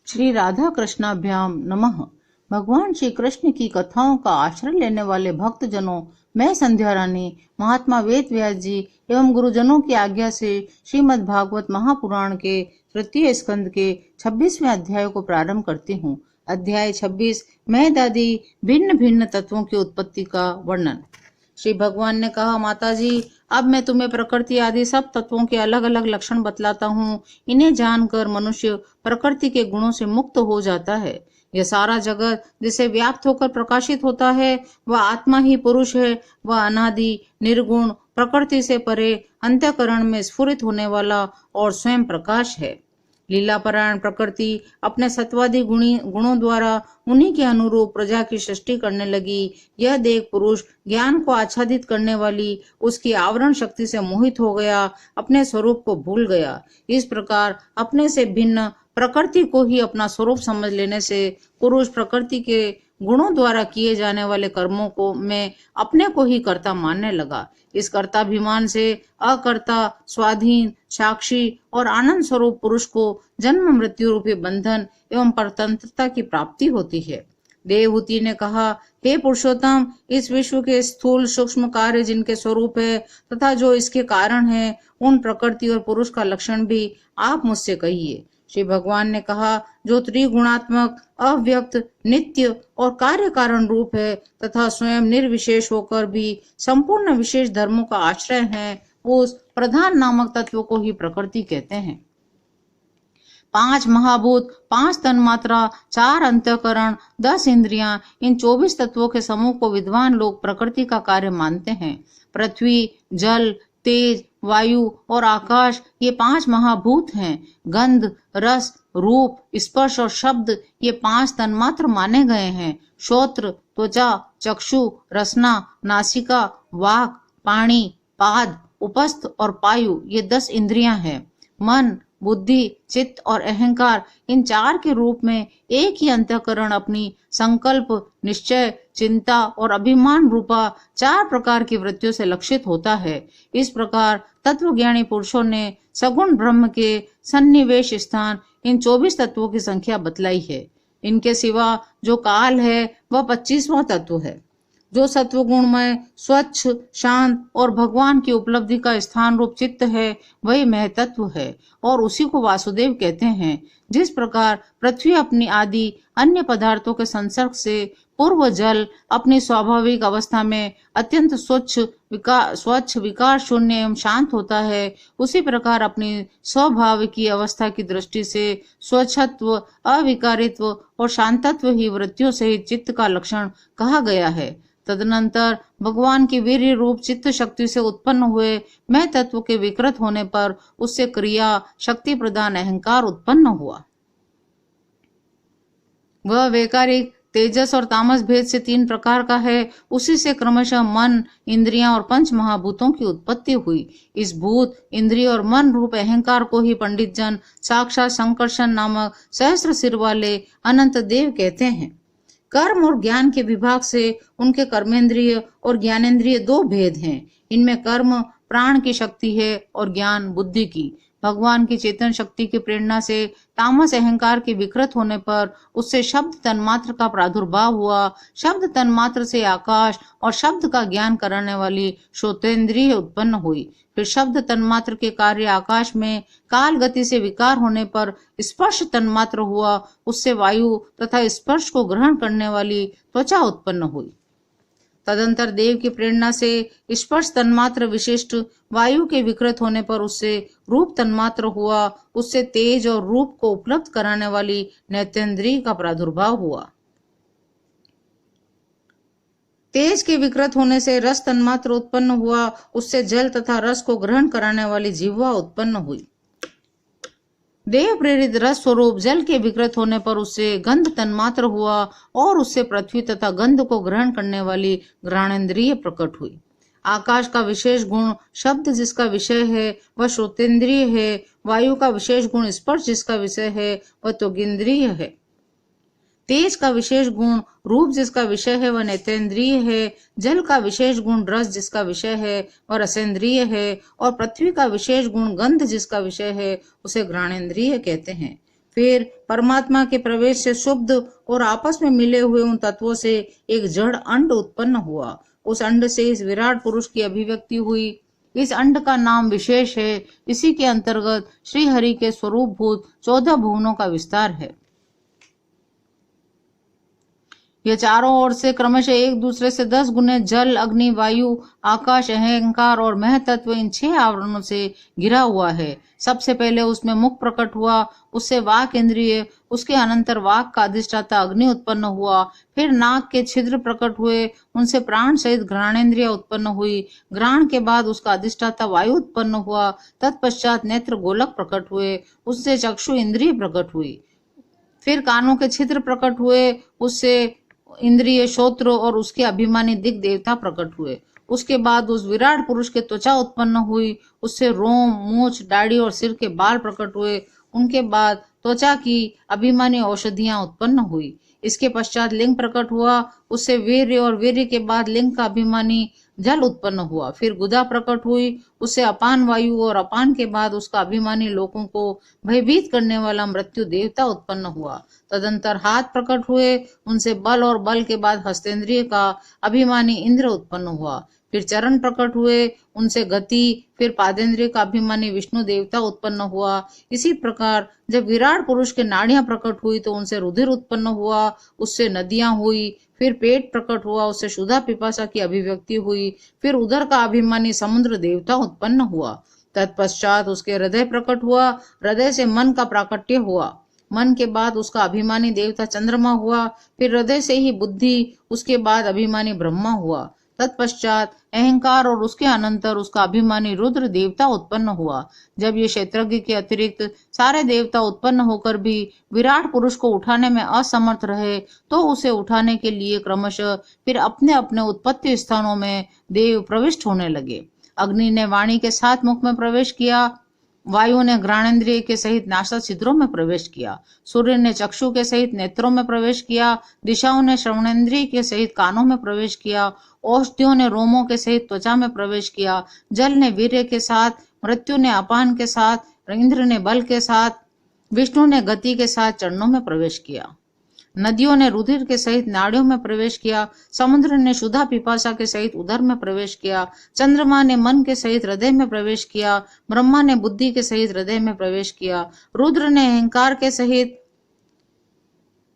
श्री राधा कृष्णाभ्याम नमः। भगवान श्री कृष्ण की कथाओं का आश्रय लेने वाले भक्त जनों, मैं संध्या रानी महात्मा वेद व्यास जी एवं गुरुजनों की आज्ञा से श्रीमद् भागवत महापुराण के तृतीय स्कंद के 26वें अध्याय को प्रारंभ करती हूँ। अध्याय 26 मेहदादी भिन्न भिन्न तत्वों की उत्पत्ति का वर्णन। श्री भगवान ने कहा, माता जी, अब मैं तुम्हें प्रकृति आदि सब तत्वों के अलग अलग लक्षण बतलाता हूँ। इन्हें जानकर मनुष्य प्रकृति के गुणों से मुक्त हो जाता है। यह सारा जगत जिसे व्याप्त होकर प्रकाशित होता है, वह आत्मा ही पुरुष है। वह अनादि, निर्गुण, प्रकृति से परे, अंतःकरण में स्फुरित होने वाला और स्वयं प्रकाश है। लीलापरायण प्रकृति अपने सत्वादि गुणों द्वारा उन्हीं के अनुरूप प्रजा की सृष्टि करने लगी। यह देख पुरुष ज्ञान को आच्छादित करने वाली उसकी आवरण शक्ति से मोहित हो गया, अपने स्वरूप को भूल गया। इस प्रकार अपने से भिन्न प्रकृति को ही अपना स्वरूप समझ लेने से पुरुष प्रकृति के गुणों द्वारा किए जाने वाले कर्मों को में अपने को ही कर्ता मानने लगा। इस कर्ताभिमान से अकर्ता, स्वाधीन, साक्षी और आनंद स्वरूप पुरुष को जन्म मृत्यु रूपी बंधन एवं परतंत्रता की प्राप्ति होती है। देवहूति ने कहा, हे पुरुषोत्तम, इस विश्व के स्थूल सूक्ष्म कार्य जिनके स्वरूप है तथा जो इसके कारण है, उन प्रकृति और पुरुष का लक्षण भी आप मुझसे कहिए। श्री भगवान ने कहा, जो त्रिगुणात्मक, अव्यक्त, नित्य और कार्य कारण रूप है तथा स्वयं निर्विशेष होकर भी संपूर्ण विशेष धर्मों का आश्रय है, उस प्रधान नामक तत्व को ही प्रकृति कहते हैं। 5 महाभूत, 5 तन्मात्रा, 4 अंतःकरण, 10 इंद्रियां, इन 24 तत्वों के समूह को विद्वान लोग प्रकृति का कार्य मानते हैं। पृथ्वी, जल, तेज, वायु और आकाश ये 5 महाभूत हैं। गंध, रस, रूप, स्पर्श और शब्द ये 5 तन्मात्र माने गए हैं। श्रोत्र, त्वचा, चक्षु, रसना, नासिका, वाक, पाणी, पाद, उपस्थ और पायु ये 10 इंद्रियां हैं। मन, बुद्धि, चित्त और अहंकार, इन 4 के रूप में एक ही अंतःकरण अपनी संकल्प, निश्चय, चिंता और अभिमान रूपा 4 प्रकार की वृत्तियों से लक्षित होता है। इस प्रकार तत्वज्ञानी पुरुषों ने सगुण ब्रह्म के सन्निवेश स्थान इन 24 तत्वों की संख्या बतलाई है। इनके सिवा जो काल है वह 25वां तत्व है। जो सत्वगुण में स्वच्छ, शांत और भगवान की उपलब्धि का स्थान रूप चित्त है, वही महतत्व है और उसी को वासुदेव कहते हैं। जिस प्रकार पृथ्वी अपनी आदि अन्य पदार्थों के संसर्ग से पूर्व जल अपनी स्वाभाविक अवस्था में अत्यंत स्वच्छ, विकार शून्य एवं शांत होता है, उसी प्रकार अपनी स्वभाव की अवस्था की दृष्टि से स्वच्छत्व, अविकारित्व और शांतत्व ही वृत्तियों सहित चित्त का लक्षण कहा गया है। तदनंतर भगवान की वीर्य रूप चित्त शक्ति से उत्पन्न हुए मैं तत्व के विकृत होने पर उससे क्रिया शक्ति प्रदान अहंकार उत्पन्न हुआ। वह वैकारिक तेजस और तामस भेद से 3 प्रकार का है। उसी से क्रमशः मन, इंद्रियां और 5 महाभूतों की उत्पत्ति हुई। इस भूत, इंद्रिय और मन रूप अहंकार को ही पंडित जन साक्षात संकर्षण नामक सहस्र सिर वाले अनंत देव कहते हैं। कर्म और ज्ञान के विभाग से उनके कर्मेंद्रिय और ज्ञानेंद्रिय 2 भेद हैं। इनमें कर्म प्राण की शक्ति है और ज्ञान बुद्धि की। भगवान की चेतन शक्ति की प्रेरणा से तामस अहंकार के विकृत होने पर उससे शब्द तन्मात्र का प्रादुर्भाव हुआ। शब्द तन्मात्र से आकाश और शब्द का ज्ञान कराने वाली श्रोतेंद्रिय उत्पन्न हुई। फिर शब्द तन्मात्र के कार्य आकाश में काल गति से विकार होने पर स्पर्श तन्मात्र हुआ। उससे वायु तथा स्पर्श को ग्रहण करने वाली त्वचा उत्पन्न हुई। तदंतर देव की प्रेरणा से स्पर्श तन्मात्र विशिष्ट वायु के विकृत होने पर उससे रूप तन्मात्र हुआ। उससे तेज और रूप को उपलब्ध कराने वाली नेत्रेंद्रिय का प्रादुर्भाव हुआ। तेज के विकृत होने से रस तन्मात्र उत्पन्न हुआ। उससे जल तथा रस को ग्रहण कराने वाली जिह्वा उत्पन्न हुई। देव प्रेरित रस स्वरूप जल के विकृत होने पर उससे गंध तन्मात्र हुआ और उससे पृथ्वी तथा गंध को ग्रहण करने वाली घ्राणेन्द्रिय प्रकट हुई। आकाश का विशेष गुण शब्द जिसका विषय है वह श्रोतेंद्रिय है। वायु का विशेष गुण स्पर्श जिसका विषय है वह त्वगिंद्रिय है। तेज का विशेष गुण रूप जिसका विषय है वह नेत्रेंद्रिय है। जल का विशेष गुण रस जिसका विषय है वह रसेंद्रिय है और पृथ्वी का विशेष गुण गंध जिसका विषय है उसे घ्राणेन्द्रिय कहते हैं। फिर परमात्मा के प्रवेश से शुद्ध और आपस में मिले हुए उन तत्वों से एक जड़ अंड उत्पन्न हुआ। उस अंड से इस विराट पुरुष की अभिव्यक्ति हुई। इस अंड का नाम विशेष है। इसी के अंतर्गत श्री हरि के स्वरूप भूत 14 भुवनों का विस्तार है। यह चारों ओर से क्रमशः एक दूसरे से 10 गुने जल, अग्नि, वायु, आकाश, अहंकार और महतत्व इन 6 आवरणों से घिरा हुआ है। सबसे पहले उसमें मुख प्रकट हुआ, उससे वाक इंद्रिय, उसके अनंतर वाक का अधिष्ठाता अग्नि उत्पन्न हुआ। फिर नाक के छिद्र प्रकट हुए, उनसे प्राण सहित घ्राणेन्द्रिय उत्पन्न हुई। घ्राण के बाद उसका अधिष्ठाता वायु उत्पन्न हुआ। तत्पश्चात नेत्र गोलक प्रकट हुए, उससे चक्षु इंद्रिय प्रकट हुई। फिर कानों के छिद्र प्रकट हुए, उससे इंद्रिय श्रोत्र और उसके अभिमानी दिग् देवता प्रकट हुए। उसके बाद उस विराट पुरुष के त्वचा उत्पन्न हुई, उससे रोम, मूछ, दाढ़ी और सिर के बाल प्रकट हुए। उनके बाद त्वचा की अभिमानी औषधियां उत्पन्न हुई। इसके पश्चात लिंग प्रकट हुआ, उससे वीर्य और वीर्य के बाद लिंग का अभिमानी जल उत्पन्न हुआ। फिर गुदा प्रकट हुई, उससे अपान वायु और अपान के बाद उसका अभिमानी लोगों को भयभीत करने वाला मृत्यु देवता उत्पन्न हुआ। तदंतर हाथ प्रकट हुए, उनसे बल और बल के बाद हस्तेंद्रिय का अभिमानी इंद्र उत्पन्न हुआ। फिर चरण प्रकट हुए, उनसे गति, फिर पादेंद्रिय का अभिमानी विष्णु देवता उत्पन्न हुआ। इसी प्रकार जब विराट पुरुष के नाड़ियां प्रकट हुई तो उनसे रुधिर उत्पन्न हुआ, उससे नदियां हुई। फिर पेट प्रकट हुआ, उससे क्षुधा पिपासा की अभिव्यक्ति हुई। फिर उदर का अभिमानी समुद्र देवता उत्पन्न हुआ। तत्पश्चात उसके हृदय प्रकट हुआ, हृदय से मन का प्राकट्य हुआ। मन के बाद उसका अभिमानी देवता चंद्रमा हुआ। फिर हृदय से ही बुद्धि, उसके बाद अभिमानी ब्रह्मा हुआ। तत्पश्चात अहंकार और उसके अनंतर उसका अभिमानी रुद्र देवता उत्पन्न हुआ। जब ये क्षेत्रज्ञ के अतिरिक्त सारे देवता उत्पन्न होकर भी विराट पुरुष को उठाने में असमर्थ रहे तो उसे उठाने के लिए क्रमशः फिर अपने अपने उत्पत्ति स्थानों में देव प्रविष्ट होने लगे। अग्नि ने वाणी के साथ मुख में प्रवेश किया, वायु ने घ्राणेन्द्रिय के सहित नासा छिद्रों में प्रवेश किया, सूर्य ने चक्षु के सहित नेत्रों में प्रवेश किया, दिशाओं ने श्रवणेन्द्रिय के सहित कानों में प्रवेश किया, औषधियों ने रोमों के सहित त्वचा में प्रवेश किया, जल ने वीर्य के साथ, मृत्यु ने अपान के साथ, इंद्र ने बल के साथ, विष्णु ने गति के साथ चरणों में प्रवेश किया, नदियों ने रुधिर के सहित नाड़ियों में प्रवेश किया, समुद्र ने क्षुधा पिपासा के सहित उदर में प्रवेश किया, चंद्रमा ने मन के सहित हृदय में प्रवेश किया, ब्रह्मा ने बुद्धि के सहित हृदय में प्रवेश किया, रुद्र ने अहंकार के सहित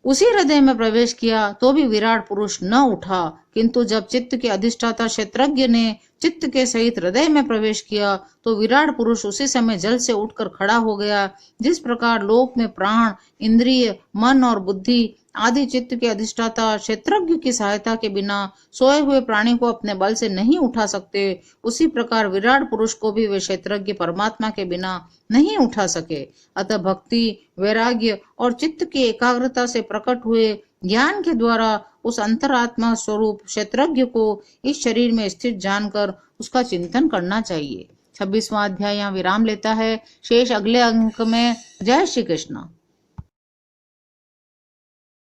उसी हृदय में प्रवेश किया, तो भी विराट पुरुष न उठा। किंतु जब चित्त के अधिष्ठाता क्षेत्रज्ञ ने चित्त के सहित हृदय में प्रवेश किया तो विराट पुरुष उसी समय जल से उठकर खड़ा हो गया। जिस प्रकार लोक में प्राण, इंद्रिय, मन और बुद्धि आदि चित्त के अधिष्ठाता क्षेत्रज्ञ की सहायता के बिना सोए हुए प्राणी को अपने बल से नहीं उठा सकते, उसी प्रकार विराट पुरुष को भी वे क्षेत्रज्ञ परमात्मा के बिना नहीं उठा सके। अतः भक्ति, वैराग्य और चित्त की एकाग्रता से प्रकट हुए ज्ञान के द्वारा उस अंतरात्मा स्वरूप क्षेत्रज्ञ को इस शरीर में स्थित जानकर उसका चिंतन करना चाहिए। 26वां अध्याय यहाँ विराम लेता है। शेष अगले अंक में। जय श्री कृष्ण।